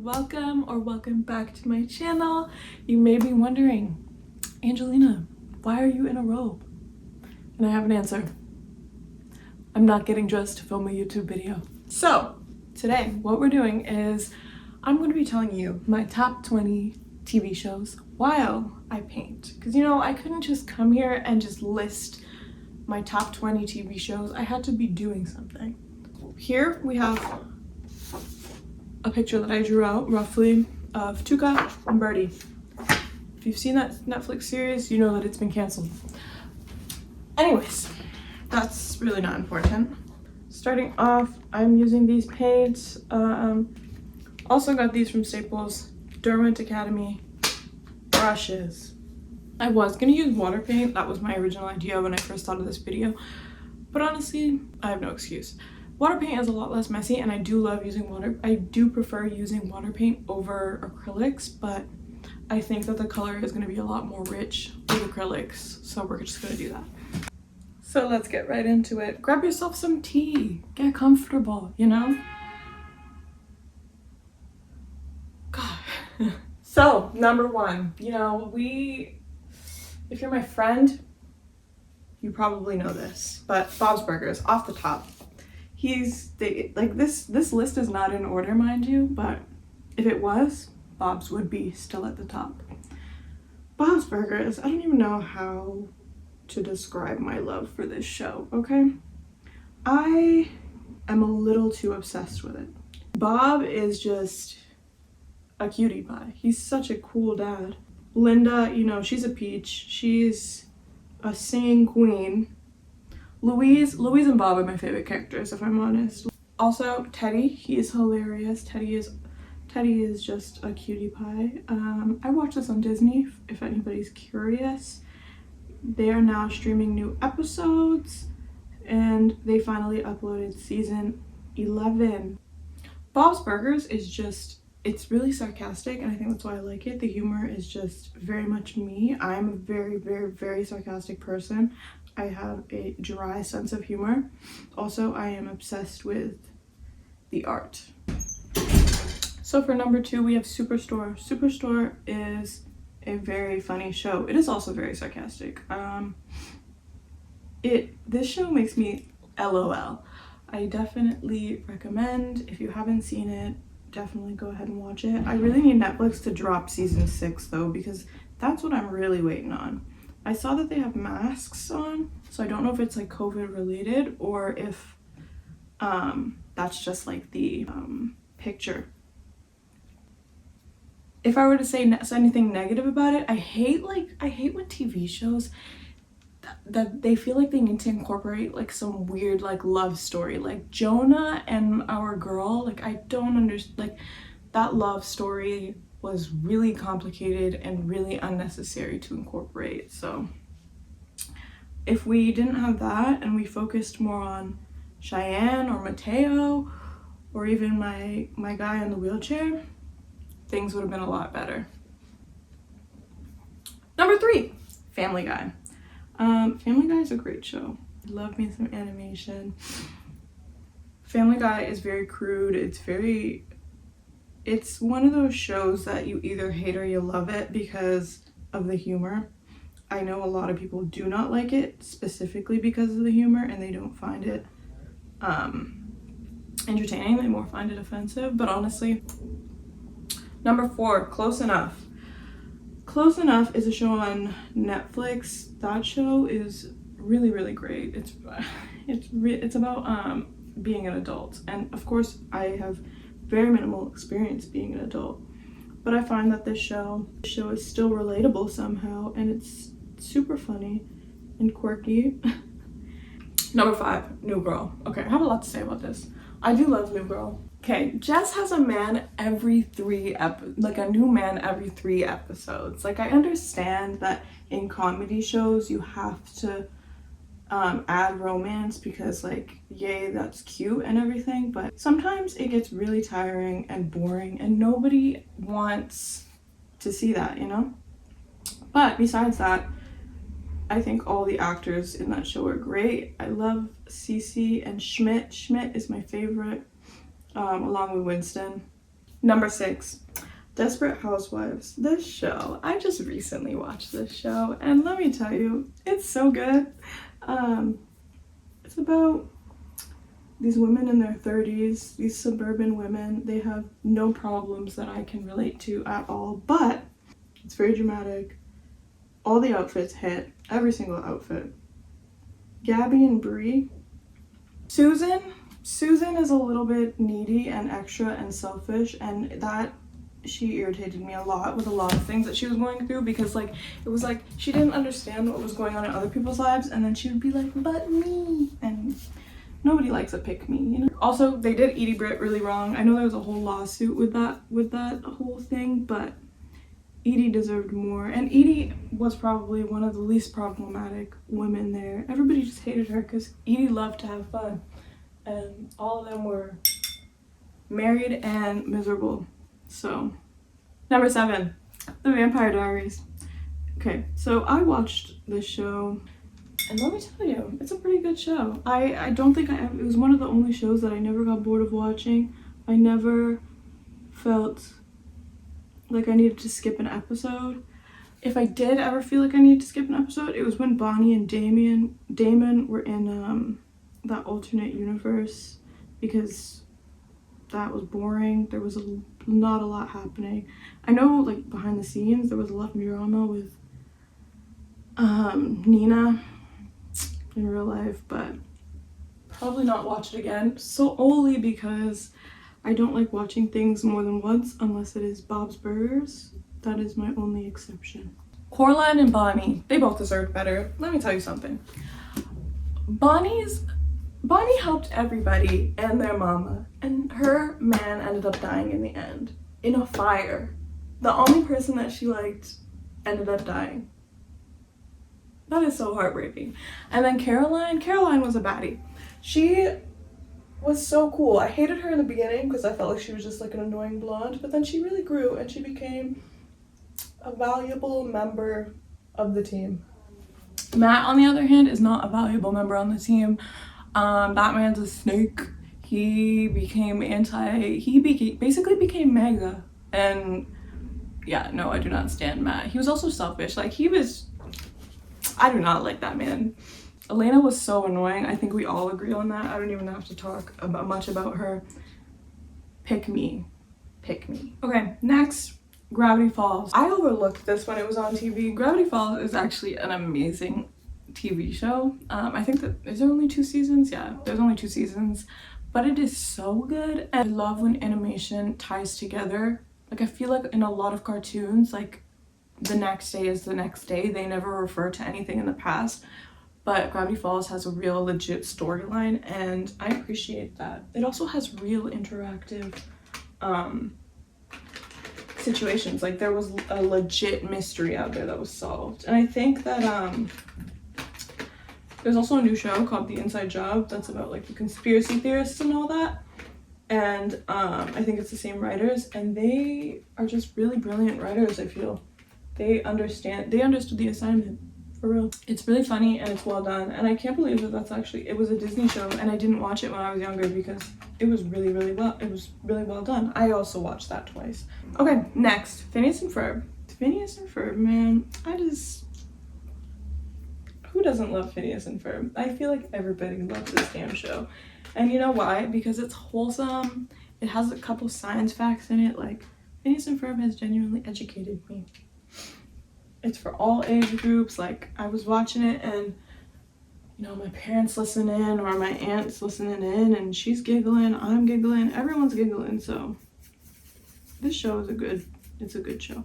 welcome or welcome back to my channel. You may be wondering, Angelina, why are you in a robe? And I have an answer. I'm not getting dressed to film a YouTube video. So today what we're doing is I'm going to be telling you my top 20 TV shows while I paint. Because you know, I couldn't just come here and just list my top 20 TV shows. I had to be doing something. Here we have a picture that I drew out roughly of Tuca and Birdie. If you've seen that Netflix series, you know that it's been canceled. Anyways, that's really not important. Starting off, I'm using these paints. Also got these from Staples. Derwent Academy brushes. I was gonna use water paint. That was my original idea when I first thought of this video. But honestly, I have no excuse. Water paint is a lot less messy, and I do love using water. I do prefer using water paint over acrylics, but I think that the color is going to be a lot more rich with acrylics, so we're just going to do that. So let's get right into it. Grab yourself some tea. Get comfortable, you know? God. So, number one, you know, if you're my friend, you probably know this, but Bob's Burgers, off the top. This list is not in order, mind you, but if it was, Bob's would be still at the top. Bob's Burgers, I don't even know how to describe my love for this show, okay? I am a little too obsessed with it. Bob is just a cutie pie. He's such a cool dad. Linda, you know, she's a peach. She's a singing queen. Louise and Bob are my favorite characters, if I'm honest. Also, Teddy, he is hilarious. Teddy is just a cutie pie. I watched this on Disney, if anybody's curious. They are now streaming new episodes, and they finally uploaded season 11. Bob's Burgers is just, it's really sarcastic, and I think that's why I like it. The humor is just very much me. I'm a very, very, very sarcastic person. I have a dry sense of humor. Also, I am obsessed with the art. So for number two, we have Superstore. Superstore is a very funny show. It is also very sarcastic. This show makes me LOL. I definitely recommend. If you haven't seen it, definitely go ahead and watch it. I really need Netflix to drop season 6 though, because that's what I'm really waiting on. I saw that they have masks on, so I don't know if it's like COVID related or if that's just like the picture. If I were to say anything negative about it, I hate when TV shows that they feel like they need to incorporate like some weird like love story, like Jonah and our girl. Like, I don't understand, like that love story was really complicated and really unnecessary to incorporate. So if we didn't have that and we focused more on Cheyenne or Mateo or even my guy in the wheelchair, things would have been a lot better. Number 3, Family Guy. Family Guy is a great show. Love me some animation. Family Guy is very crude. It's one of those shows that you either hate or you love it because of the humor. I know a lot of people do not like it specifically because of the humor, and they don't find it entertaining. They more find it offensive. But honestly, number 4, Close Enough. Close Enough is a show on Netflix. That show is really, really great. It's about being an adult, and of course I have very minimal experience being an adult, but I find that this show is still relatable somehow, and it's super funny and quirky. Number 5, New Girl. Okay, I have a lot to say about this. I do love New Girl. Okay, Jess has a man every 3 a new man every 3 episodes. Like, I understand that in comedy shows you have to add romance because, like, yay, that's cute and everything, but sometimes it gets really tiring and boring and nobody wants to see that, you know? But besides that, I think all the actors in that show are great. I love Cece and Schmidt. Schmidt is my favorite, along with Winston. Number 6, Desperate Housewives. This show, I just recently watched this show, and let me tell you, it's so good. It's about these women in their 30s, these suburban women. They have no problems that I can relate to at all, but it's very dramatic. All the outfits hit, every single outfit. Gabby and Brie. Susan is a little bit needy and extra and selfish, and that she irritated me a lot with a lot of things that she was going through, because like it was like she didn't understand what was going on in other people's lives, and then she would be like, but me, and nobody likes a pick me, you know. Also, they did Edie Britt really wrong. I know there was a whole lawsuit with that whole thing, but Edie deserved more, and Edie was probably one of the least problematic women there. Everybody just hated her because Edie loved to have fun, and all of them were married and miserable. So, number 7, The Vampire Diaries. Okay, so I watched this show, and let me tell you, it's a pretty good show. I don't think it was one of the only shows that I never got bored of watching. I never felt like I needed to skip an episode. If I did ever feel like I needed to skip an episode, it was when Bonnie and Damon were in that alternate universe, because that was boring. There was not a lot happening. I know, like, behind the scenes there was a lot of drama with Nina in real life, but probably not watch it again, solely because I don't like watching things more than once unless it is Bob's Burgers. That is my only exception. Coraline and Bonnie, they both deserved better. Let me tell you something. Bonnie helped everybody and their mama, and her man ended up dying in the end in a fire. The only person that she liked ended up dying. That is so heartbreaking. And then Caroline was a baddie. She was so cool. I hated her in the beginning because I felt like she was just like an annoying blonde, but then she really grew and she became a valuable member of the team. Matt, on the other hand, is not a valuable member on the team. Batman's a snake. He basically became MAGA, and yeah, no, I do not stand Matt. He was also selfish. Like, I do not like that man. Elena was so annoying. I think we all agree on that. I don't even have to talk much about her. Pick me. Okay, next, Gravity Falls. I overlooked this when it was on TV. Gravity Falls is actually an amazing TV show. I think that, is there only 2 seasons? Yeah, there's only 2 seasons, but it is so good. And I love when animation ties together. Like, I feel like in a lot of cartoons, like, the next day is the next day. They never refer to anything in the past, but Gravity Falls has a real legit storyline, and I appreciate that. It also has real interactive situations. Like, there was a legit mystery out there that was solved, and I think that there's also a new show called The Inside Job that's about like the conspiracy theorists and all that, and I think it's the same writers, and they are just really brilliant writers. I feel they understood the assignment, for real. It's really funny and it's well done, and I can't believe that it was a Disney show, and I didn't watch it when I was younger because it was really well done. I also watched that twice. Okay, next, Phineas and Ferb. Phineas and Ferb, man, who doesn't love Phineas and Ferb? I feel like everybody loves this damn show. And you know why? Because it's wholesome. It has a couple science facts in it. Like, Phineas and Ferb has genuinely educated me. It's for all age groups. Like, I was watching it and, you know, my parents listen in, or my aunt's listening in, and she's giggling, I'm giggling, everyone's giggling. So this show is it's a good show.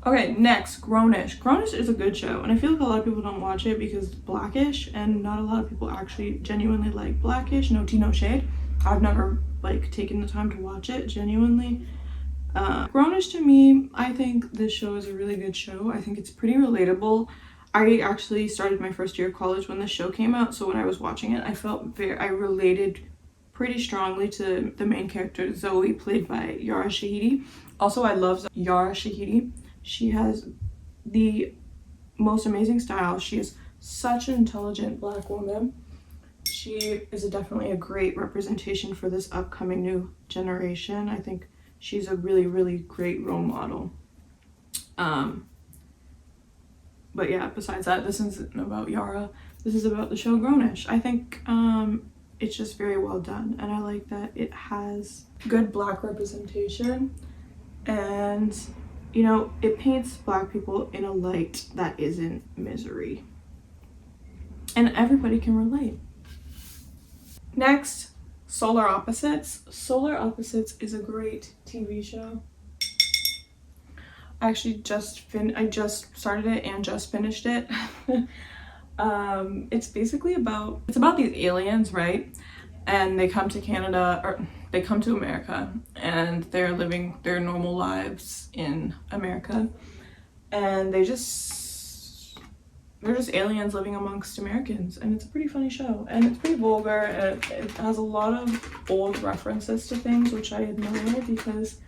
Okay, next, Grownish. Grownish is a good show, and I feel like a lot of people don't watch it because it's Blackish, and not a lot of people actually genuinely like Blackish. No tea, no shade. I've never like taken the time to watch it genuinely. Grownish, to me, I think this show is a really good show. I think it's pretty relatable. I actually started my first year of college when this show came out, so when I was watching it, I related pretty strongly to the main character, Zoe, played by Yara Shahidi. Also, I love Yara Shahidi. She has the most amazing style. She is such an intelligent Black woman. She is definitely a great representation for this upcoming new generation. I think she's a really, really great role model. But yeah, besides that, this isn't about Yara. This is about the show Grownish. I think it's just very well done, and I like that it has good Black representation, and you know, it paints Black people in a light that isn't misery, and everybody can relate. Next, Solar Opposites. Solar Opposites is a great TV show. I actually I just started it and just finished it. It's basically about these aliens, right? And they come to Canada, or they come to America, and they're living their normal lives in America, and they're just aliens living amongst Americans, and it's a pretty funny show, and it's pretty vulgar, and it has a lot of old references to things, which I admire because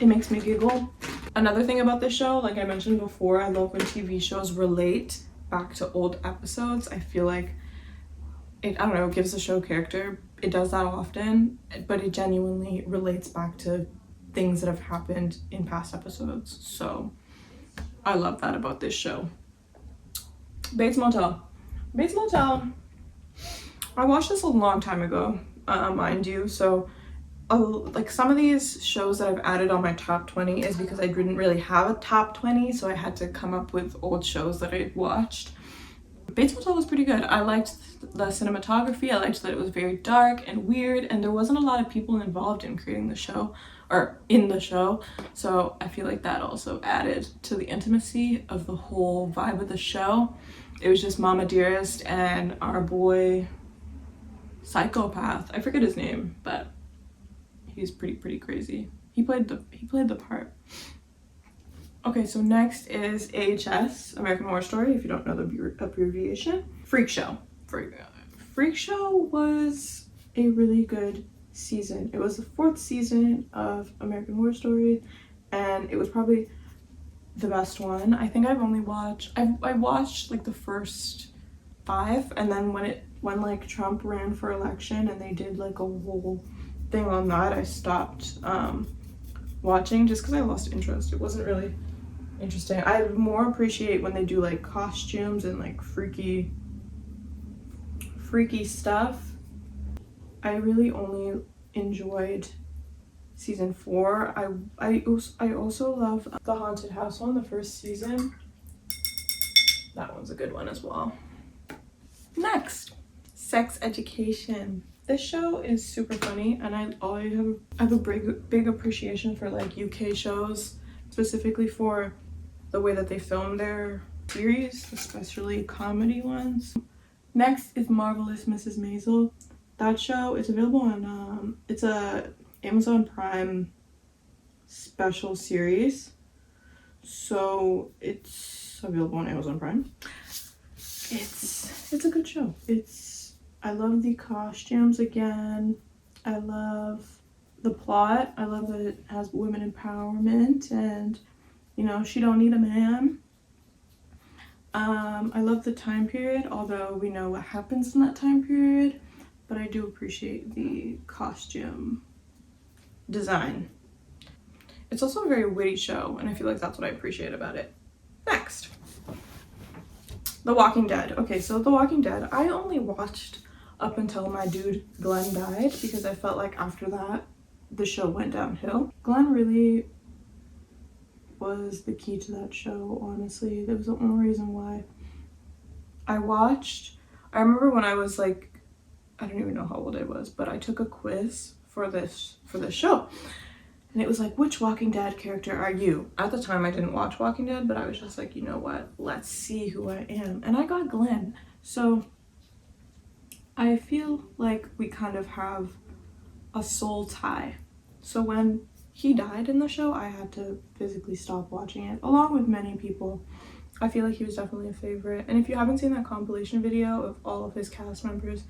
it makes me giggle. Another thing about this show, like I mentioned before, I love when TV shows relate back to old episodes. I feel like it, I don't know, gives the show character. It does that often, but it genuinely relates back to things that have happened in past episodes. So I love that about this show. Bates Motel. Bates Motel, I watched this a long time ago, mind you, so like some of these shows that I've added on my top 20 is because I didn't really have a top 20, so I had to come up with old shows that I watched. Bates Motel was pretty good. I liked the cinematography. I liked that it was very dark and weird, and there wasn't a lot of people involved in creating the show, or in the show, so I feel like that also added to the intimacy of the whole vibe of the show. It was just Mama Dearest and our boy Psychopath. I forget his name, but he's pretty crazy. He played the part. Okay, so next is AHS, American Horror Story, if you don't know the abbreviation. Freak Show. Freak Show was a really good season. It was the 4th season of American Horror Story, and it was probably the best one. I think I've only watched, I watched like the first 5, and then when like Trump ran for election and they did like a whole thing on that, I stopped watching just because I lost interest. It wasn't really interesting. I more appreciate when they do like costumes and like freaky stuff. I really only enjoyed season 4. I also love the haunted house one, the first season. That one's a good one as well. Next, Sex Education. This show is super funny, and I have a big appreciation for like UK shows, specifically for the way that they film their series, especially comedy ones. Next is Marvelous Mrs. Maisel. That show is available on it's a Amazon Prime special series, so it's available on Amazon Prime. It's a good show. I love the costumes again. I love the plot. I love that it has women empowerment, and you know, she don't need a man. I love the time period, although we know what happens in that time period, but I do appreciate the costume design. It's also a very witty show, and I feel like that's what I appreciate about it. Next, The Walking Dead. Okay, so The Walking Dead, I only watched up until my dude Glenn died, because I felt like after that the show went downhill. Glenn really was the key to that show, honestly. That was the only reason why I watched. I remember when I was like, I don't even know how old I was, but I took a quiz for this show, and it was like, which Walking Dead character are you? At the time I didn't watch Walking Dead, but I was just like, you know what, let's see who I am, and I got Glenn. So I feel like we kind of have a soul tie. So when he died in the show, I had to physically stop watching it, along with many people. I feel like he was definitely a favorite. And if you haven't seen that compilation video of all of his cast members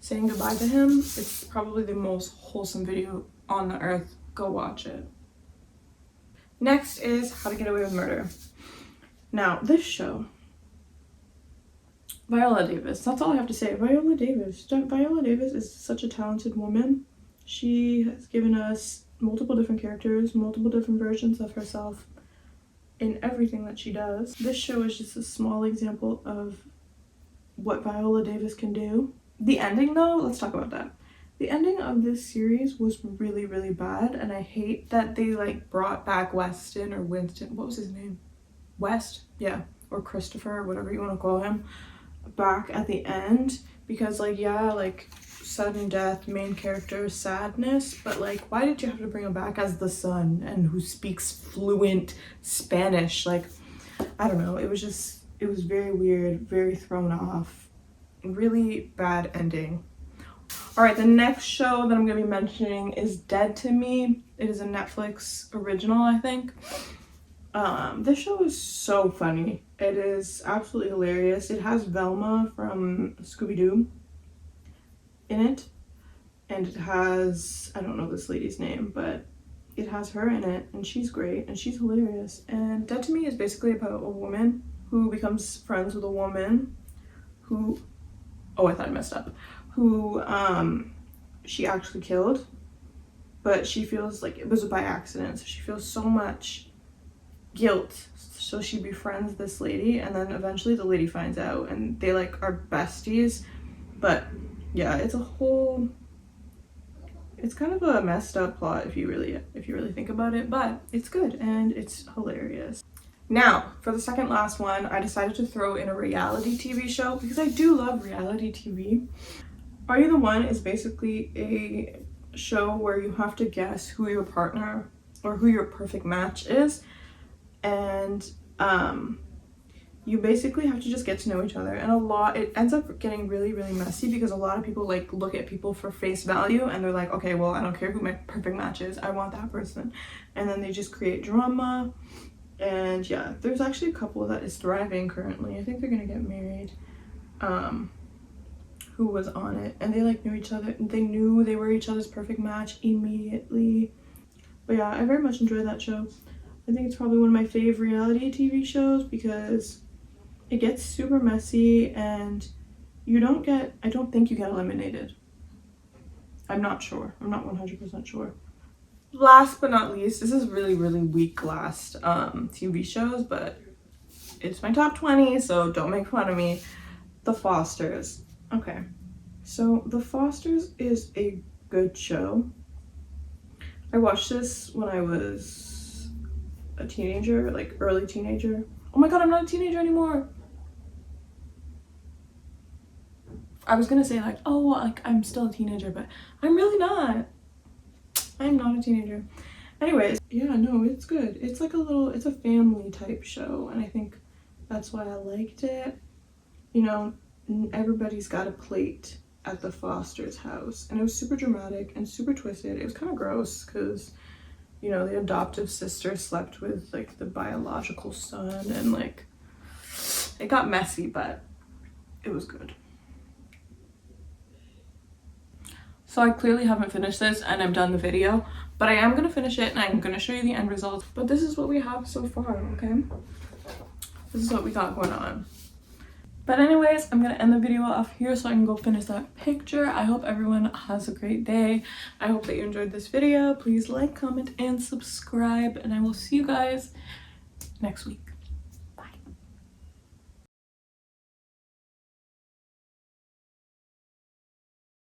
saying goodbye to him, it's probably the most wholesome video on the earth. Go watch it. Next is How to Get Away with Murder. Now, this show, Viola Davis, that's all I have to say. Viola Davis is such a talented woman. She has given us multiple different characters, multiple different versions of herself in everything that she does. This show is just a small example of what Viola Davis can do. The ending though, let's talk about that. The ending of this series was really, really bad, and I hate that they like brought back Weston or Winston, what was his name? West? Yeah, or Christopher, whatever you want to call him, back at the end, because like, yeah, like sudden death, main character, sadness, but like, why did you have to bring him back as the son and who speaks fluent Spanish? Like, I don't know, it was very weird, very thrown off, really bad ending. All right, the next show that I'm gonna be mentioning is Dead to Me. It is a Netflix original, I think. This show is so funny. It is absolutely hilarious. It has Velma from Scooby-Doo in it, and it has, I don't know this lady's name, but it has her in it, and she's great and she's hilarious. And Dead to Me is basically about a woman who becomes friends with a woman who, oh, I thought I messed up, who she actually killed, but she feels like it was by accident, so she feels so much guilt, so she befriends this lady, and then eventually the lady finds out and they like are besties. But yeah, it's kind of a messed up plot if you really think about it, but it's good and it's hilarious. Now, for the second last one, I decided to throw in a reality TV show because I do love reality TV. Are You the One is basically a show where you have to guess who your partner or who your perfect match is, and you basically have to just get to know each other, and it ends up getting really, really messy because a lot of people like look at people for face value and they're like, okay, well, I don't care who my perfect match is, I want that person, and then they just create drama. And yeah, there's actually a couple that is thriving currently. I think they're gonna get married, who was on it, and they like knew each other, they knew they were each other's perfect match immediately. But yeah, I very much enjoyed that show. I think it's probably one of my favorite reality TV shows because it gets super messy and I don't think you get eliminated. I'm not sure. I'm not 100% sure. Last but not least, this is really, really weak last TV shows, but it's my top 20, so don't make fun of me. The Fosters. Okay, so The Fosters is a good show. I watched this when I was a teenager, like early teenager. Oh my god, I'm not a teenager anymore. I was gonna say like, oh, like I'm still a teenager, but I'm really not. I'm not a teenager. Anyways, yeah, no, it's good. It's like it's a family type show, and I think that's why I liked it. You know, everybody's got a plate at the Foster's house, and it was super dramatic and super twisted. It was kind of gross because, you know, the adoptive sister slept with like the biological son, and like it got messy, but it was good. So I clearly haven't finished this and I'm done the video, but I am gonna finish it and I'm gonna show you the end result. But this is what we have so far, okay? This is what we got going on. But anyways, I'm gonna end the video off here so I can go finish that picture. I hope everyone has a great day. I hope that you enjoyed this video. Please like, comment, and subscribe, and I will see you guys next week.